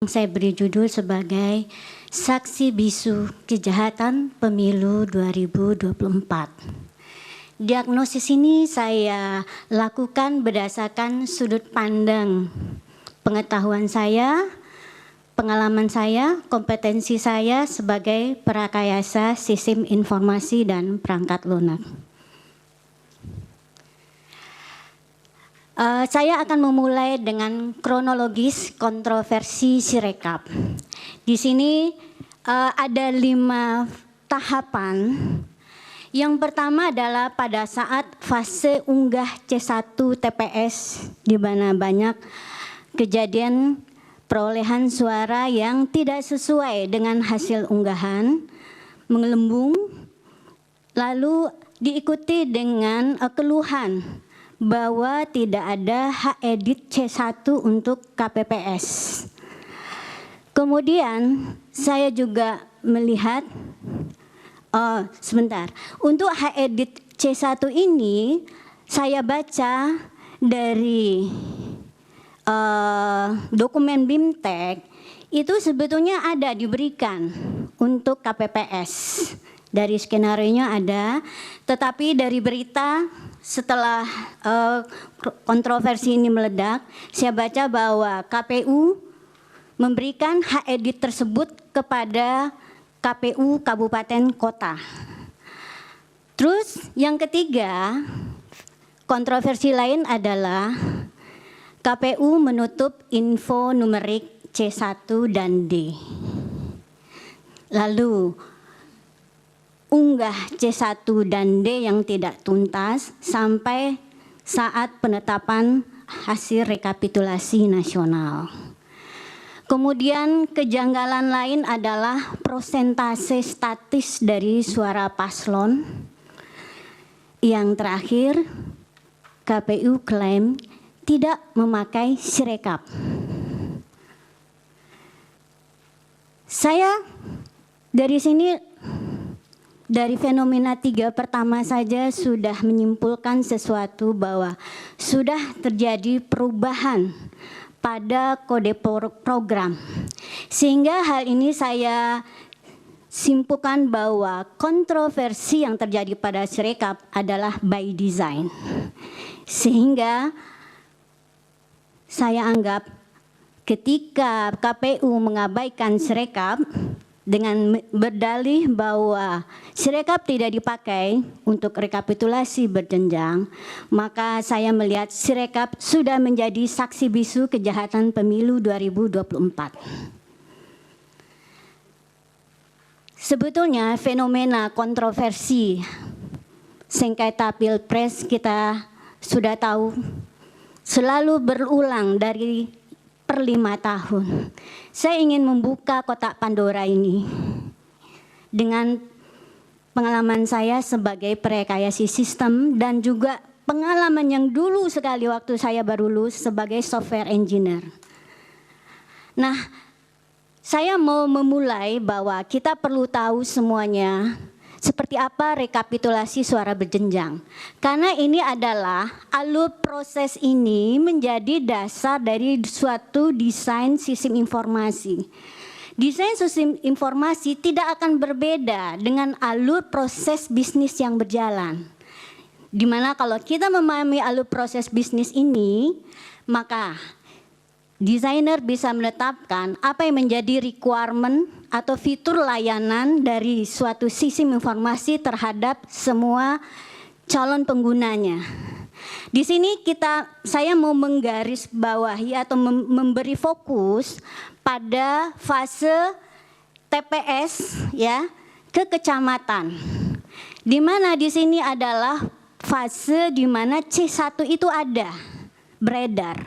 Saya beri judul sebagai Saksi Bisu Kejahatan Pemilu 2024. Diagnosis ini saya lakukan berdasarkan sudut pandang pengetahuan saya, pengalaman saya, kompetensi saya sebagai perakayasa sistem informasi dan perangkat lunak. Saya akan memulai dengan kronologis kontroversi Sirekap. Di sini ada 5 tahapan. Yang pertama adalah pada saat fase unggah C1 TPS, di mana banyak kejadian perolehan suara yang tidak sesuai dengan hasil unggahan, menggelembung, lalu diikuti dengan keluhan bahwa tidak ada hak edit C1 untuk KPPS. Kemudian saya juga melihat, untuk hak edit C1 ini saya baca dari dokumen BIMTEK itu sebetulnya ada diberikan untuk KPPS. Dari skenario-nya ada, tetapi dari berita setelah kontroversi ini meledak, saya baca bahwa KPU memberikan hak edit tersebut kepada KPU Kabupaten Kota. Terus yang ketiga, kontroversi lain adalah KPU menutup info numerik C1 dan D. Lalu unggah C1 dan D yang tidak tuntas sampai saat penetapan hasil rekapitulasi nasional. Kemudian kejanggalan lain adalah prosentase statis dari suara paslon. Yang terakhir, KPU klaim tidak memakai Sirekap. Saya dari sini, dari fenomena 3 pertama saja sudah menyimpulkan sesuatu bahwa sudah terjadi perubahan pada kode program. Sehingga hal ini saya simpulkan bahwa kontroversi yang terjadi pada Sirekap adalah by design. Sehingga saya anggap ketika KPU mengabaikan Sirekap dengan berdalih bahwa Sirekap tidak dipakai untuk rekapitulasi berjenjang, maka saya melihat Sirekap sudah menjadi saksi bisu kejahatan pemilu 2024. Sebetulnya fenomena kontroversi sengketa Pilpres kita sudah tahu selalu berulang dari per 5 tahun. Saya ingin membuka kotak Pandora ini dengan pengalaman saya sebagai perekayasa sistem dan juga pengalaman yang dulu sekali waktu saya baru lulus sebagai software engineer. Nah, saya mau memulai bahwa kita perlu tahu semuanya seperti apa rekapitulasi suara berjenjang. Karena ini adalah alur proses ini menjadi dasar dari suatu desain sistem informasi. Desain sistem informasi tidak akan berbeda dengan alur proses bisnis yang berjalan. Dimana kalau kita memahami alur proses bisnis ini, maka desainer bisa menetapkan apa yang menjadi requirement atau fitur layanan dari suatu sistem informasi terhadap semua calon penggunanya. Di sini saya mau menggarisbawahi atau memberi fokus pada fase TPS ya ke kecamatan. Di mana di sini adalah fase di mana C1 itu ada beredar.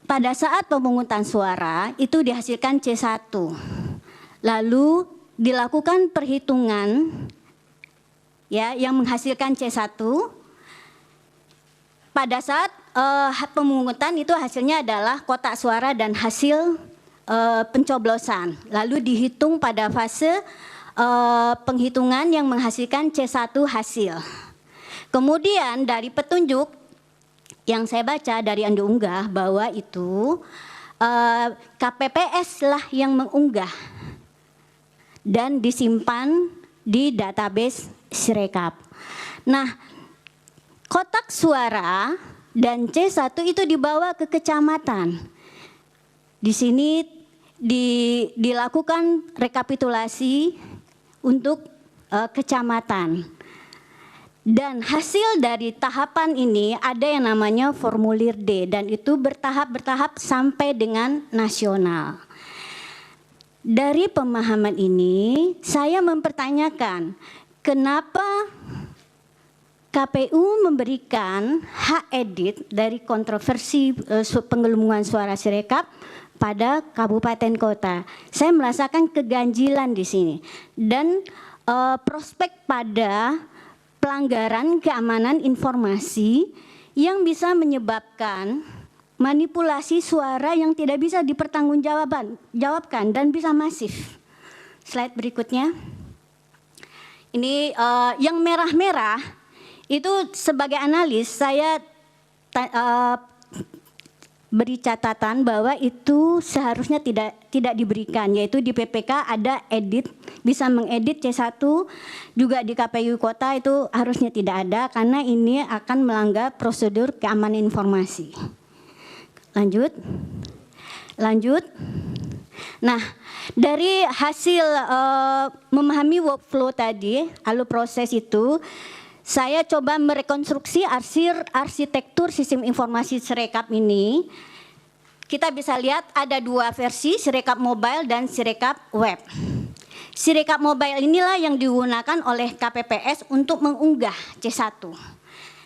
Pada saat pemungutan suara itu dihasilkan C1. Lalu dilakukan perhitungan ya yang menghasilkan C1. Pada saat pemungutan itu hasilnya adalah kotak suara dan hasil pencoblosan. Lalu dihitung pada fase penghitungan yang menghasilkan C1 hasil. Kemudian dari petunjuk yang saya baca dari Anda unggah bahwa itu KPPS lah yang mengunggah dan disimpan di database Sirekap. Nah, kotak suara dan C1 itu dibawa ke kecamatan. Di sini dilakukan rekapitulasi untuk kecamatan. Dan hasil dari tahapan ini ada yang namanya formulir D dan itu bertahap-bertahap sampai dengan nasional. Dari pemahaman ini saya mempertanyakan kenapa KPU memberikan hak edit dari kontroversi penggelembungan suara Sirekap pada kabupaten kota. Saya merasakan keganjilan di sini dan prospek pada pelanggaran keamanan informasi yang bisa menyebabkan manipulasi suara yang tidak bisa dipertanggungjawabkan dan bisa masif. Slide berikutnya. Ini yang merah-merah itu sebagai analis saya beri catatan bahwa itu seharusnya tidak diberikan, yaitu di PPK ada edit, bisa mengedit C1, juga di KPU kota itu harusnya tidak ada karena ini akan melanggar prosedur keamanan informasi. Lanjut. Nah, dari hasil memahami workflow tadi, lalu proses itu, saya coba merekonstruksi arsitektur sistem informasi Sirekap ini. Kita bisa lihat ada dua versi, Sirekap Mobile dan Sirekap Web. Sirekap Mobile inilah yang digunakan oleh KPPS untuk mengunggah C1,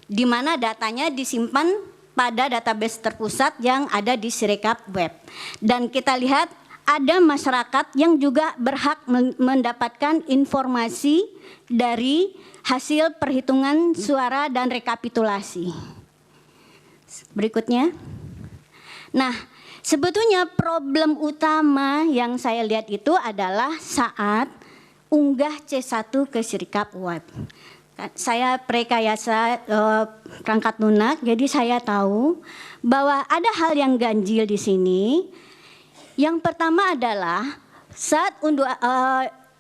di mana datanya disimpan pada database terpusat yang ada di Sirekap Web. Dan kita lihat ada masyarakat yang juga berhak mendapatkan informasi dari hasil perhitungan suara dan rekapitulasi. Berikutnya. Nah, sebetulnya problem utama yang saya lihat itu adalah saat unggah C1 ke Sirekap Web. Saya prekayasa perangkat lunak, jadi saya tahu bahwa ada hal yang ganjil di sini. Yang pertama adalah saat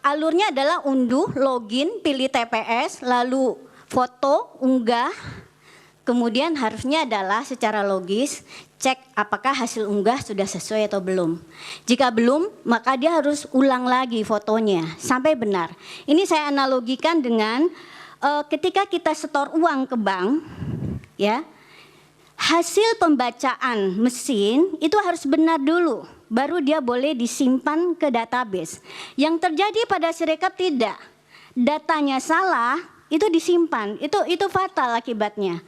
alurnya adalah unduh, login, pilih TPS, lalu foto, unggah. Kemudian harusnya adalah secara logis cek apakah hasil unggah sudah sesuai atau belum. Jika belum, maka dia harus ulang lagi fotonya sampai benar. Ini saya analogikan dengan ketika kita setor uang ke bank, ya, hasil pembacaan mesin itu harus benar dulu, baru dia boleh disimpan ke database. Yang terjadi pada Sirekap tidak, datanya salah, itu disimpan, itu fatal akibatnya.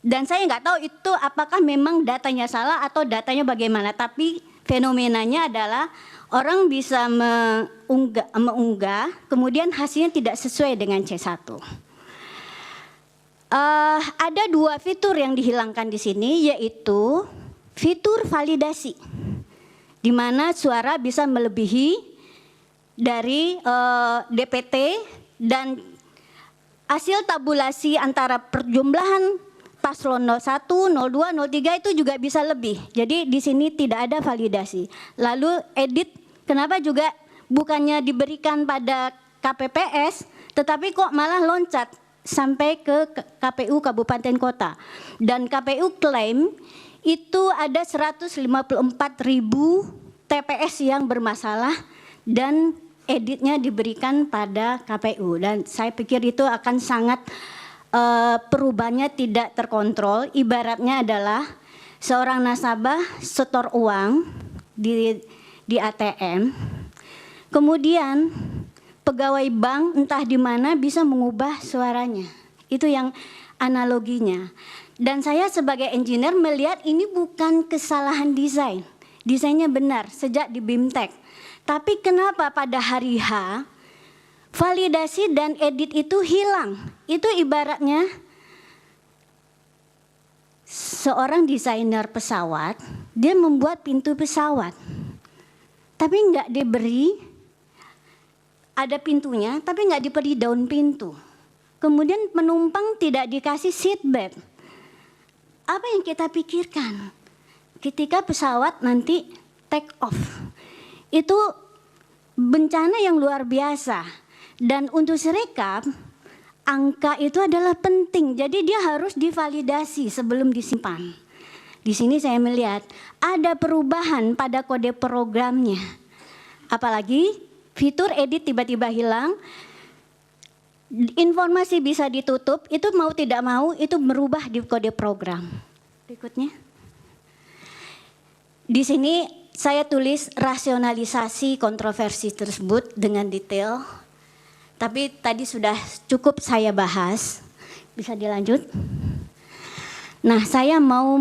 Dan saya nggak tahu itu apakah memang datanya salah atau datanya bagaimana, tapi fenomenanya adalah orang bisa mengunggah, kemudian hasilnya tidak sesuai dengan C1. Ada dua fitur yang dihilangkan di sini, yaitu fitur validasi, di mana suara bisa melebihi dari DPT dan hasil tabulasi antara perjumlahan paslon 01, 02, 03 itu juga bisa lebih. Jadi di sini tidak ada validasi. Lalu edit, kenapa juga bukannya diberikan pada KPPS, tetapi kok malah loncat sampai ke KPU Kabupaten Kota. Dan KPU klaim itu ada 154.000 TPS yang bermasalah dan editnya diberikan pada KPU. Dan saya pikir itu akan sangat perubahannya tidak terkontrol. Ibaratnya adalah seorang nasabah setor uang di ATM, kemudian pegawai bank entah di mana bisa mengubah suaranya. Itu yang analoginya. Dan saya sebagai engineer melihat ini bukan kesalahan desain. Desainnya benar sejak di BIMTEK. Tapi kenapa pada hari H validasi dan edit itu hilang? Itu ibaratnya seorang desainer pesawat, dia membuat pintu pesawat, tapi nggak diberi, ada pintunya, tapi nggak diberi daun pintu. Kemudian penumpang tidak dikasih seatbelt. Apa yang kita pikirkan? ketika pesawat nanti take off. Itu bencana yang luar biasa. Dan untuk Sirekap, angka itu adalah penting. Jadi dia harus divalidasi sebelum disimpan. Di sini saya melihat ada perubahan pada kode programnya. Apalagi fitur edit tiba-tiba hilang, informasi bisa ditutup, itu mau tidak mau itu merubah di kode program. Berikutnya. Di sini saya tulis rasionalisasi kontroversi tersebut dengan detail. Tapi tadi sudah cukup saya bahas. Bisa dilanjut? Nah, saya mau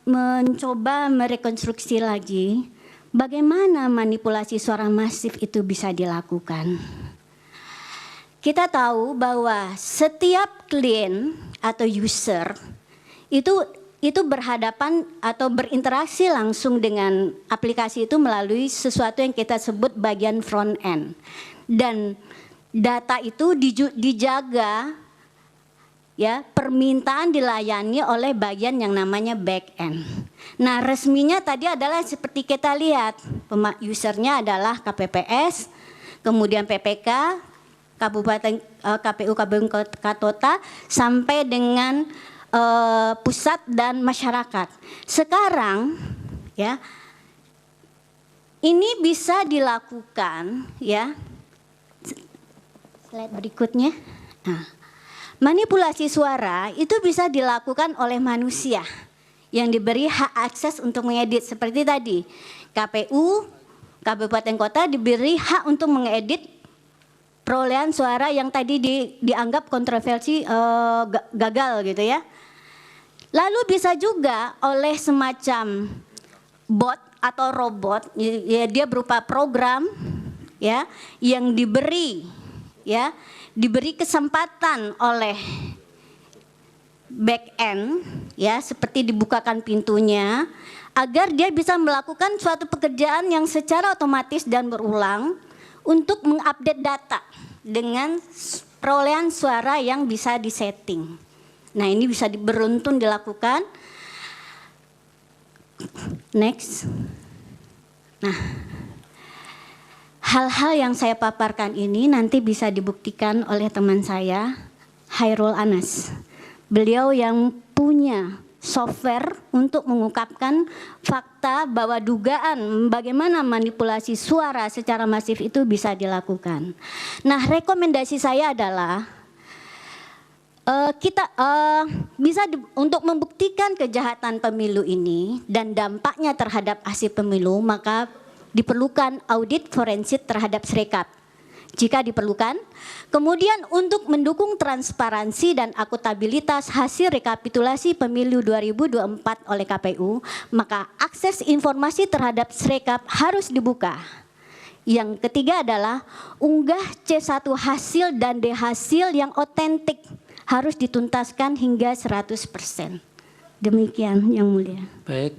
mencoba merekonstruksi lagi bagaimana manipulasi suara masif itu bisa dilakukan. Kita tahu bahwa setiap klien atau user itu berhadapan atau berinteraksi langsung dengan aplikasi itu melalui sesuatu yang kita sebut bagian front end. Dan data itu dijaga, ya, permintaan dilayani oleh bagian yang namanya back end. Nah, resminya tadi adalah seperti kita lihat, usernya adalah KPPS, kemudian PPK, Kabupaten KPU Kabupaten Kota sampai dengan pusat dan masyarakat. Sekarang, ya, ini bisa dilakukan, ya. Slide berikutnya. Nah, manipulasi suara itu bisa dilakukan oleh manusia yang diberi hak akses untuk mengedit seperti tadi. KPU Kabupaten Kota diberi hak untuk mengedit perolehan suara yang tadi dianggap kontroversi gagal gitu ya. Lalu bisa juga oleh semacam bot atau robot, ya, dia berupa program, ya, yang diberi kesempatan oleh back end, ya, seperti dibukakan pintunya agar dia bisa melakukan suatu pekerjaan yang secara otomatis dan berulang untuk mengupdate data dengan perolehan suara yang bisa disetting. Nah, ini bisa beruntun dilakukan. Next. Nah, hal-hal yang saya paparkan ini nanti bisa dibuktikan oleh teman saya, Hairul Anas. Beliau yang punya software untuk mengungkapkan fakta bahwa dugaan bagaimana manipulasi suara secara masif itu bisa dilakukan. Nah, rekomendasi saya adalah kita bisa untuk membuktikan kejahatan pemilu ini dan dampaknya terhadap hasil pemilu, maka diperlukan audit forensik terhadap Sirekap jika diperlukan. Kemudian untuk mendukung transparansi dan akuntabilitas hasil rekapitulasi pemilu 2024 oleh KPU, maka akses informasi terhadap Sirekap harus dibuka. Yang ketiga adalah unggah C1 hasil dan D hasil yang otentik harus dituntaskan hingga 100%. Demikian, Yang Mulia. Baik.